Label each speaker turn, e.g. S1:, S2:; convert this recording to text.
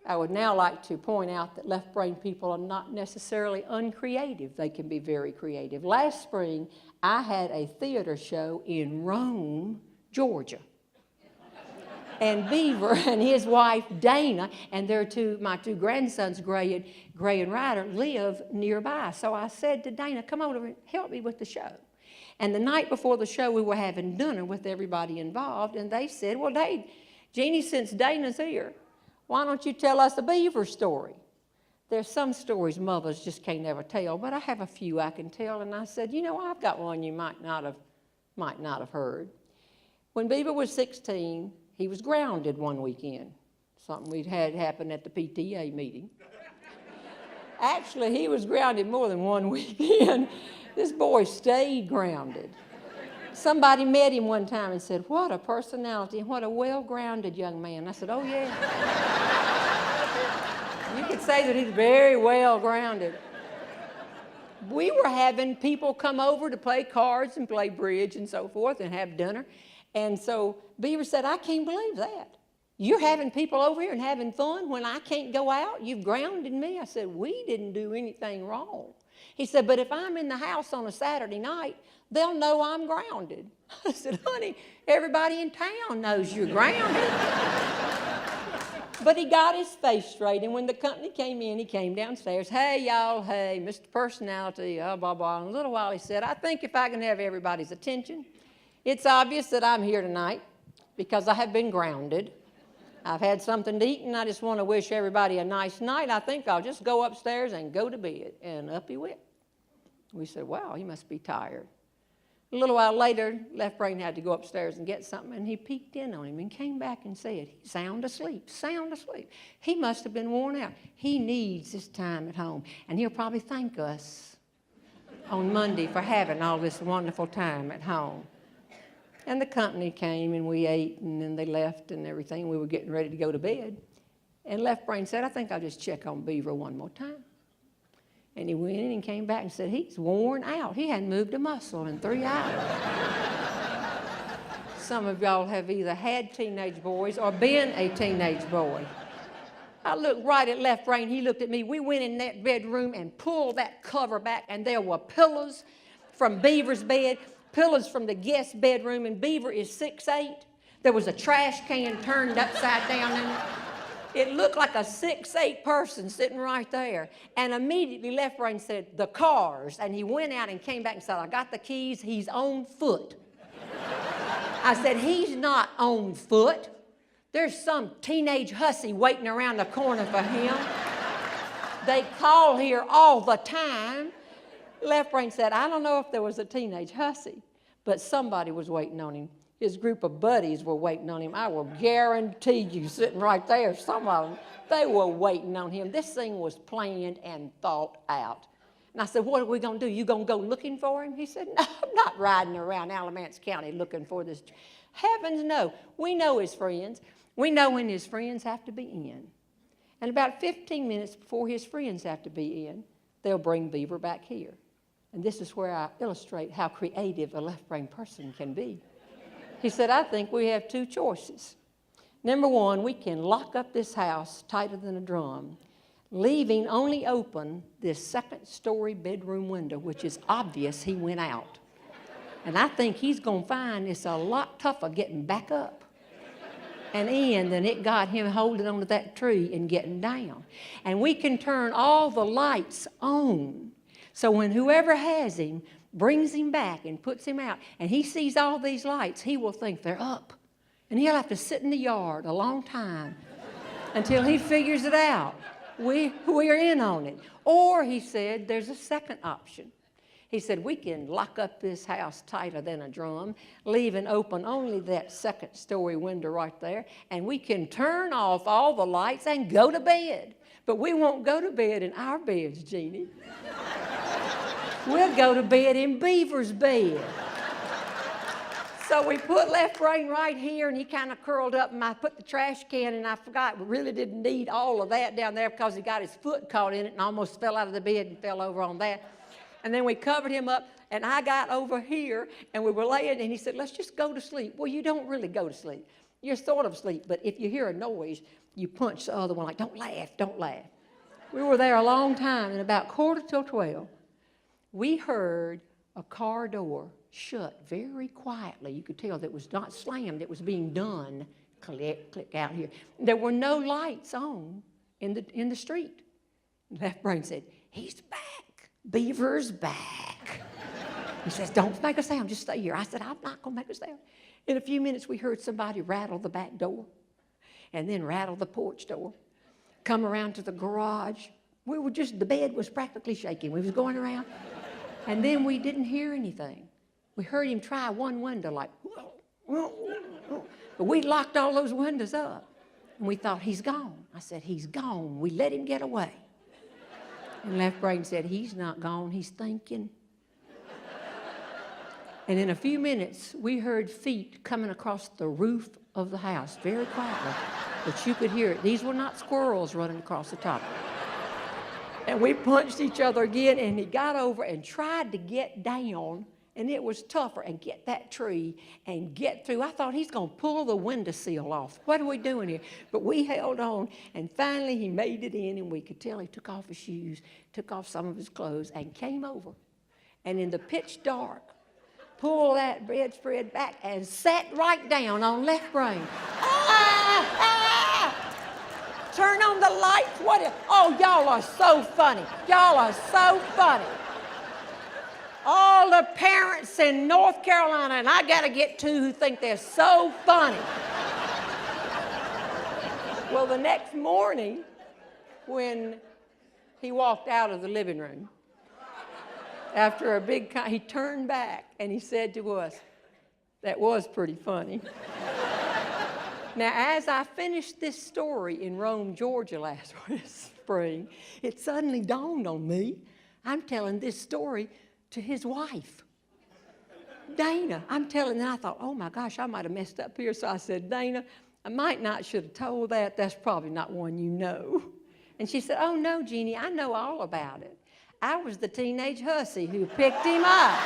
S1: I would now like to point out that left-brain people are not necessarily uncreative. They can be very creative. Last spring, I had a theater show in Rome, Georgia. And Beaver and his wife, Dana, and my two grandsons, Gray and Ryder, live nearby. So I said to Dana, come over and help me with the show. And the night before the show, we were having dinner with everybody involved, and they said, well, Jeannie, since Dana's here, why don't you tell us a beaver story? There's some stories mothers just can't ever tell, but I have a few I can tell. And I said, you know, I've got one you might not have heard. When Beaver was 16, he was grounded one weekend, something we'd had happen at the PTA meeting. Actually, he was grounded more than one weekend. This boy stayed grounded. Somebody met him one time and said, what a personality and what a well-grounded young man. I said, oh, yeah. You could say that he's very well-grounded. We were having people come over to play cards and play bridge and so forth and have dinner. And so Beaver said, I can't believe that. You're having people over here and having fun when I can't go out? You've grounded me. I said, we didn't do anything wrong. He said, but if I'm in the house on a Saturday night, they'll know I'm grounded. I said, honey, everybody in town knows you're grounded. But he got his face straight, and when the company came in, he came downstairs. Hey, y'all, hey, Mr. Personality, blah, blah. In a little while, he said, I think if I can have everybody's attention, it's obvious that I'm here tonight because I have been grounded. I've had something to eat, and I just want to wish everybody a nice night. I think I'll just go upstairs and go to bed. And up he went. We said, wow, he must be tired. A little while later, Left Brain had to go upstairs and get something, and he peeked in on him and came back and said, he's sound asleep, sound asleep. He must have been worn out. He needs his time at home, and he'll probably thank us on Monday for having all this wonderful time at home. And the company came, and we ate, and then they left and everything. We were getting ready to go to bed. And Left Brain said, I think I'll just check on Beaver one more time. And he went in and came back and said, he's worn out. He hadn't moved a muscle in 3 hours. Some of y'all have either had teenage boys or been a teenage boy. I looked right at Left Brain. He looked at me. We went in that bedroom and pulled that cover back, and there were pillows from Beaver's bed, pillows from the guest bedroom, and Beaver is 6'8". There was a trash can turned upside down in it. It looked like a 6'8" person sitting right there. And immediately Left Brain said, the cars. And he went out and came back and said, I got the keys. He's on foot. I said, he's not on foot. There's some teenage hussy waiting around the corner for him. They call here all the time. Left Brain said, I don't know if there was a teenage hussy, but somebody was waiting on him. His group of buddies were waiting on him. I will guarantee you, sitting right there, some of them, they were waiting on him. This thing was planned and thought out. And I said, what are we going to do? You going to go looking for him? He said, no, I'm not riding around Alamance County looking for this. Heavens, no. We know his friends. We know when his friends have to be in. And about 15 minutes before his friends have to be in, they'll bring Beaver back here. And this is where I illustrate how creative a left-brain person can be. He said, I think we have two choices. Number one, we can lock up this house tighter than a drum, leaving only open this second-story bedroom window, which is obvious he went out. And I think he's going to find it's a lot tougher getting back up and in than it got him holding onto that tree and getting down. And we can turn all the lights on, so when whoever has him brings him back and puts him out, and he sees all these lights, he will think they're up. And he'll have to sit in the yard a long time until he figures it out. We're in on it. Or, he said, there's a second option. He said, we can lock up this house tighter than a drum, leaving open only that second-story window right there, and we can turn off all the lights and go to bed. But we won't go to bed in our beds, Jeannie. We'll go to bed in Beaver's bed. So we put Left Brain right here, and he kind of curled up, and I put the trash can, and I forgot, we really didn't need all of that down there because he got his foot caught in it and almost fell out of the bed and fell over on that. And then we covered him up, and I got over here, and we were laying, and he said, let's just go to sleep. Well, you don't really go to sleep. You're sort of asleep, but if you hear a noise, you punch the other one like, don't laugh, don't laugh. We were there a long time, and about 11:45, we heard a car door shut very quietly. You could tell that it was not slammed, it was being done. Click, click out here. There were no lights on in the street. Left brain said, he's back. Beaver's back. He says, don't make a sound, just stay here. I said, I'm not going to make a sound. In a few minutes, we heard somebody rattle the back door and then rattle the porch door, come around to the garage. The bed was practically shaking. We was going around. And then we didn't hear anything. We heard him try one window like, but we locked all those windows up. And we thought, he's gone. I said, he's gone. We let him get away. And left brain said, he's not gone, he's thinking. And in a few minutes, we heard feet coming across the roof of the house, very quietly, but you could hear it. These were not squirrels running across the top. And we punched each other again, and he got over and tried to get down, and it was tougher, and get that tree and get through. I thought he's going to pull the windowsill off. What are we doing here? But we held on, and finally he made it in, and we could tell he took off his shoes, took off some of his clothes, and came over. And in the pitch dark, pulled that bedspread back and sat right down on left brain. Turn on the lights. Oh, y'all are so funny. Y'all are so funny. All the parents in North Carolina, and I got to get two who think they're so funny. Well, the next morning, when he walked out of the living room, after he turned back and he said to us, that was pretty funny. Now, as I finished this story in Rome, Georgia last spring, it suddenly dawned on me, I'm telling this story to his wife, Dana. I'm telling, and I thought, oh my gosh, I might have messed up here. So I said, Dana, I should have told that. That's probably not one you know. And she said, oh no, Jeannie, I know all about it. I was the teenage hussy who picked him up.